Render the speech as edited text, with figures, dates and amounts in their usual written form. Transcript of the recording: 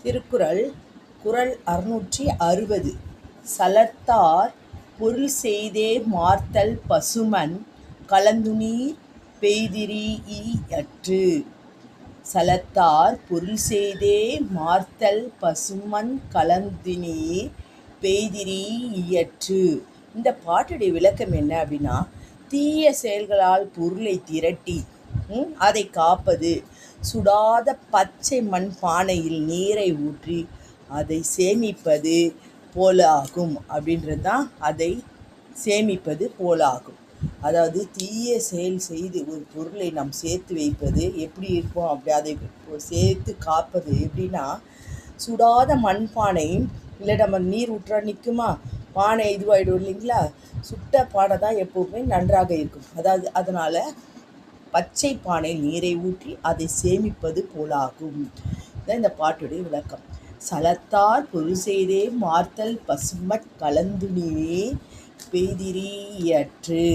திருக்குறள் குறள் 660. சலத்தார் பொருள் செய்தே மார்த்தல் பசுமன் கலந்துநீர் பெய்திரீஇயற்று. சலத்தார் பொருள் செய்தே மார்த்தல் பசுமன் கலந்துநீர் பெய்திரீஇயற்று. இந்த பாட்டுடைய விளக்கம் என்ன அப்படின்னா, தீய செயல்களால் பொருளை திரட்டி அதை காப்பது, சுடாத பச்சை மண் பானையில் நீரை ஊற்றி அதை சேமிப்பது போலாகும் அப்படின்றது தான். அதை சேமிப்பது போலாகும். அதாவது தீய செயல் செய்து ஒரு பொருளை நாம் சேர்த்து வைப்பது எப்படி இருக்கும், அப்படி அதை சேர்த்து காப்பது எப்படின்னா, சுடாத மண்பானை இல்லை, நம்ம நீர் ஊற்றா நிற்குமா, பானை இதுவாகிடும் இல்லைங்களா. சுட்ட பானை தான் எப்போவுமே நன்றாக இருக்கும். அதாவது அதனால் பச்சை பானை நீரை ஊற்றி அதை சேமிப்பது போலாகும். இதுதான் இந்த பாட்டுடைய விளக்கம். சலத்தார் பொருள் செய்தே மார்த்தல் பசுமற் கலந்துநீர் பெய்திரீஇயற்று.